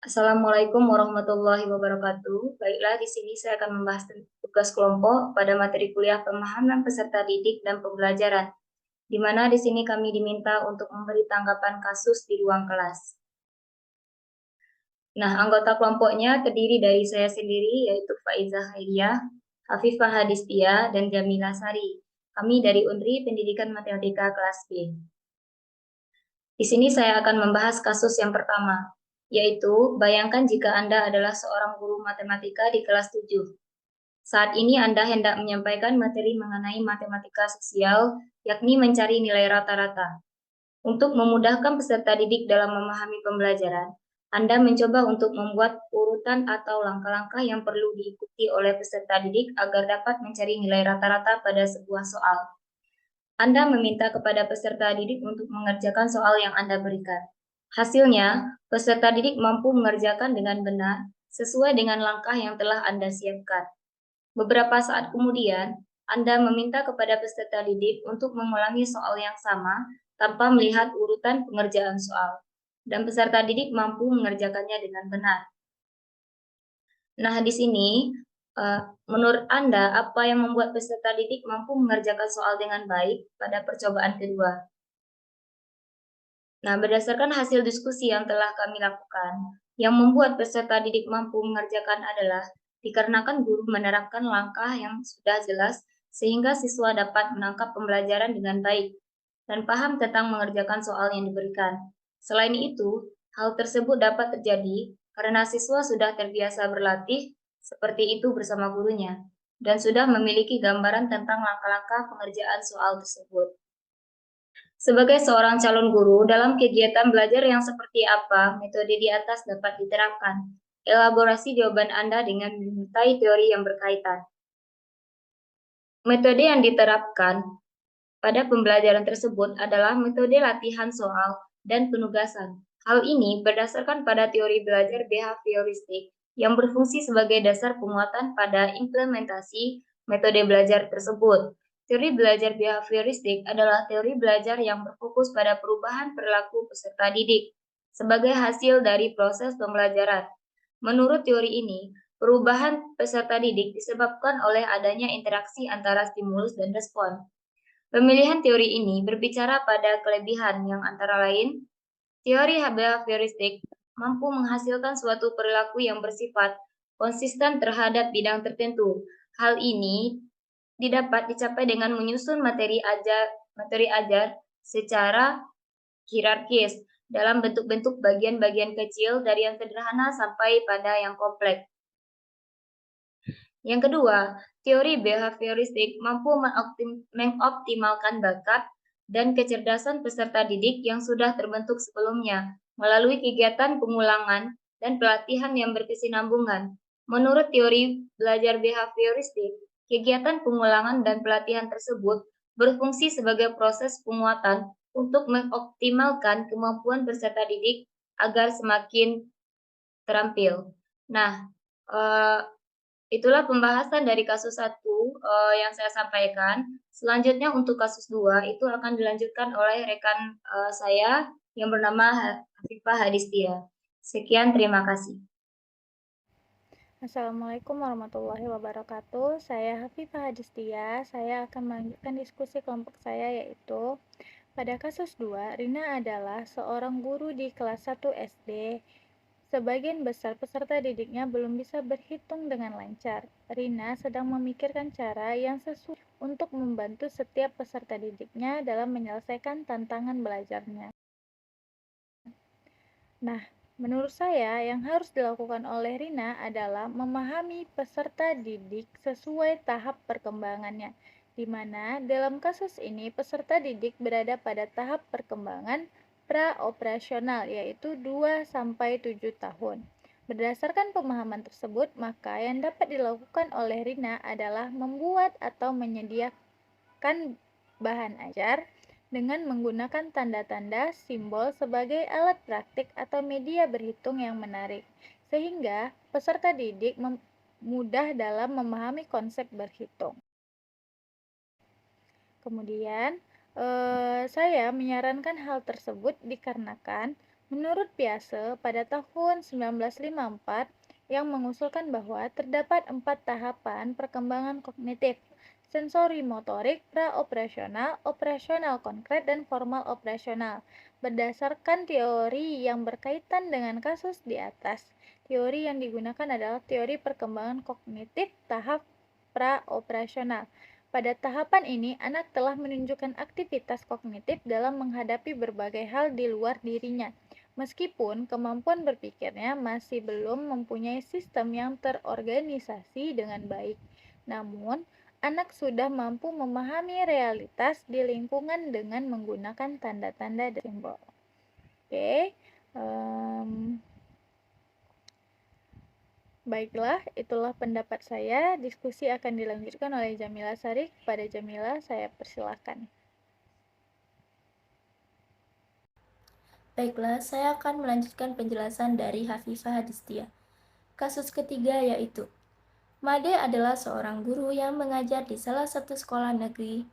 Assalamualaikum warahmatullahi wabarakatuh. Baiklah, di sini saya akan membahas tugas kelompok pada materi kuliah pemahaman peserta didik dan pembelajaran, di mana di sini kami diminta untuk memberi tanggapan kasus di ruang kelas. Nah, anggota kelompoknya terdiri dari saya sendiri, yaitu Faizah Khairiyah, Hafifah Hadistia, dan Jamila Sari. Kami dari Undri Pendidikan Matematika kelas B. Di sini saya akan membahas kasus yang pertama, yaitu bayangkan jika Anda adalah seorang guru matematika di kelas 7. Saat ini Anda hendak menyampaikan materi mengenai matematika sosial, yakni mencari nilai rata-rata. Untuk memudahkan peserta didik dalam memahami pembelajaran, Anda mencoba untuk membuat urutan atau langkah-langkah yang perlu diikuti oleh peserta didik agar dapat mencari nilai rata-rata pada sebuah soal. Anda meminta kepada peserta didik untuk mengerjakan soal yang Anda berikan. Hasilnya, peserta didik mampu mengerjakan dengan benar sesuai dengan langkah yang telah Anda siapkan. Beberapa saat kemudian, Anda meminta kepada peserta didik untuk mengulangi soal yang sama tanpa melihat urutan pengerjaan soal, dan peserta didik mampu mengerjakannya dengan benar. Nah, di sini, eh, menurut Anda, apa yang membuat peserta didik mampu mengerjakan soal dengan baik pada percobaan kedua? Nah, berdasarkan hasil diskusi yang telah kami lakukan, yang membuat peserta didik mampu mengerjakan adalah dikarenakan guru menerapkan langkah yang sudah jelas sehingga siswa dapat menangkap pembelajaran dengan baik dan paham tentang mengerjakan soal yang diberikan. Selain itu, hal tersebut dapat terjadi karena siswa sudah terbiasa berlatih seperti itu bersama gurunya dan sudah memiliki gambaran tentang langkah-langkah pengerjaan soal tersebut. Sebagai seorang calon guru, dalam kegiatan belajar yang seperti apa metode di atas dapat diterapkan? Elaborasi jawaban Anda dengan menyertai teori yang berkaitan. Metode yang diterapkan pada pembelajaran tersebut adalah metode latihan soal dan penugasan. Hal ini berdasarkan pada teori belajar behavioristik yang berfungsi sebagai dasar penguatan pada implementasi metode belajar tersebut. Teori belajar behavioristik adalah teori belajar yang berfokus pada perubahan perilaku peserta didik sebagai hasil dari proses pembelajaran. Menurut teori ini, perubahan peserta didik disebabkan oleh adanya interaksi antara stimulus dan respon. Pemilihan teori ini berbicara pada kelebihan yang antara lain, teori behavioristik mampu menghasilkan suatu perilaku yang bersifat konsisten terhadap bidang tertentu. Hal ini didapat dicapai dengan menyusun materi ajar secara hierarkis dalam bentuk-bentuk bagian-bagian kecil dari yang sederhana sampai pada yang kompleks. Yang kedua, teori behavioristik mampu mengoptimalkan bakat dan kecerdasan peserta didik yang sudah terbentuk sebelumnya melalui kegiatan pengulangan dan pelatihan yang berkesinambungan. Menurut teori belajar behavioristik, kegiatan pengulangan dan pelatihan tersebut berfungsi sebagai proses penguatan untuk mengoptimalkan kemampuan peserta didik agar semakin terampil. Nah, eh, itulah pembahasan dari kasus satu yang saya sampaikan. Selanjutnya untuk kasus 2 itu akan dilanjutkan oleh rekan saya yang bernama Hafifah Hadistia. Sekian, terima kasih. Assalamualaikum warahmatullahi wabarakatuh. Saya Hafifah Hadistia. Saya akan melanjutkan diskusi kelompok saya yaitu pada kasus 2, Rina adalah seorang guru di kelas 1 SD. Sebagian besar peserta didiknya belum bisa berhitung dengan lancar. Rina sedang memikirkan cara yang sesuai untuk membantu setiap peserta didiknya dalam menyelesaikan tantangan belajarnya. Nah, menurut saya yang harus dilakukan oleh Rina adalah memahami peserta didik sesuai tahap perkembangannya, di mana dalam kasus ini peserta didik berada pada tahap perkembangan pra-operasional yaitu 2 sampai 7 tahun. Berdasarkan pemahaman tersebut, maka yang dapat dilakukan oleh Rina adalah membuat atau menyediakan bahan ajar dengan menggunakan tanda-tanda simbol sebagai alat praktik atau media berhitung yang menarik, sehingga peserta didik mudah dalam memahami konsep berhitung. Kemudian, saya menyarankan hal tersebut dikarenakan Menurut Piaget pada tahun 1954 yang mengusulkan bahwa terdapat 4 tahapan perkembangan kognitif, sensori motorik, praoperasional, operasional konkret, dan formal operasional. Berdasarkan teori yang berkaitan dengan kasus di atas, teori yang digunakan adalah teori perkembangan kognitif tahap praoperasional. Pada tahapan ini, anak telah menunjukkan aktivitas kognitif dalam menghadapi berbagai hal di luar dirinya, meskipun kemampuan berpikirnya masih belum mempunyai sistem yang terorganisasi dengan baik. Namun, anak sudah mampu memahami realitas di lingkungan dengan menggunakan tanda-tanda dan simbol. Oke, baiklah, itulah pendapat saya. Diskusi akan dilanjutkan oleh Jamila Sari. Kepada Jamila, saya persilahkan. Baiklah, saya akan melanjutkan penjelasan dari Hafifah Hadistia. Kasus ketiga yaitu Made adalah seorang guru yang mengajar di salah satu sekolah negeri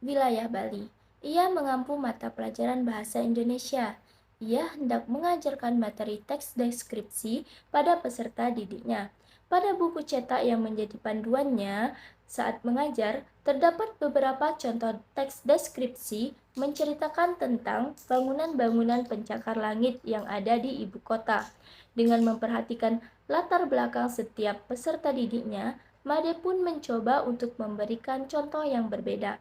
wilayah Bali. Ia mengampu mata pelajaran bahasa Indonesia. Ia hendak mengajarkan materi teks deskripsi pada peserta didiknya. Pada buku cetak yang menjadi panduannya saat mengajar, terdapat beberapa contoh teks deskripsi menceritakan tentang bangunan-bangunan pencakar langit yang ada di ibu kota. Dengan memperhatikan latar belakang setiap peserta didiknya, Made pun mencoba untuk memberikan contoh yang berbeda.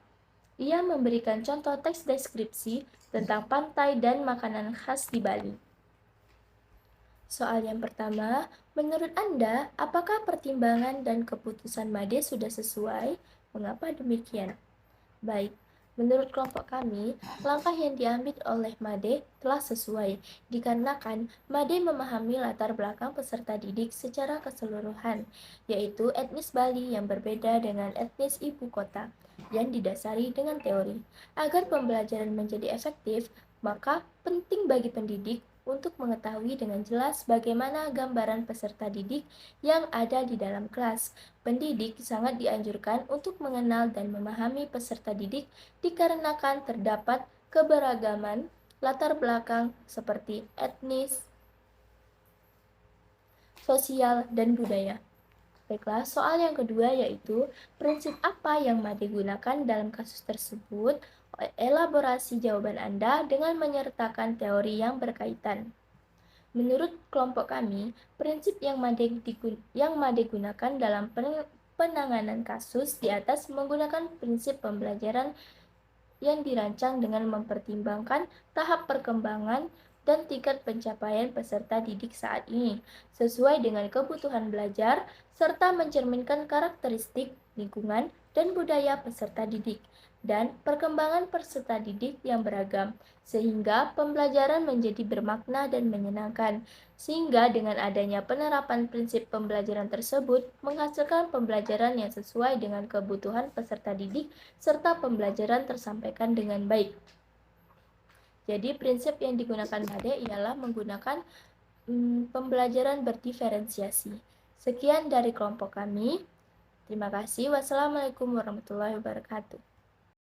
Ia memberikan contoh teks deskripsi tentang pantai dan makanan khas di Bali. Soal yang pertama, menurut Anda, apakah pertimbangan dan keputusan Made sudah sesuai? Mengapa demikian? Baik, menurut kelompok kami, langkah yang diambil oleh Made telah sesuai, dikarenakan Made memahami latar belakang peserta didik secara keseluruhan, yaitu etnis Bali yang berbeda dengan etnis ibu kota, yang didasari dengan teori. Agar pembelajaran menjadi efektif, maka penting bagi pendidik untuk mengetahui dengan jelas bagaimana gambaran peserta didik yang ada di dalam kelas. Pendidik sangat dianjurkan untuk mengenal dan memahami peserta didik dikarenakan terdapat keberagaman latar belakang seperti etnis, sosial, dan budaya. Baiklah, soal yang kedua yaitu prinsip apa yang Made gunakan dalam kasus tersebut? Elaborasi jawaban Anda dengan menyertakan teori yang berkaitan. Menurut kelompok kami, prinsip yang Made gunakan dalam penanganan kasus di atas menggunakan prinsip pembelajaran yang dirancang dengan mempertimbangkan tahap perkembangan dan tingkat pencapaian peserta didik saat ini, sesuai dengan kebutuhan belajar, serta mencerminkan karakteristik, lingkungan, dan budaya peserta didik, dan perkembangan peserta didik yang beragam, sehingga pembelajaran menjadi bermakna dan menyenangkan, sehingga dengan adanya penerapan prinsip pembelajaran tersebut menghasilkan pembelajaran yang sesuai dengan kebutuhan peserta didik, serta pembelajaran tersampaikan dengan baik. Jadi prinsip yang digunakan Made ialah menggunakan pembelajaran berdiferensiasi. Sekian dari kelompok kami. Terima kasih. Wassalamualaikum warahmatullahi wabarakatuh.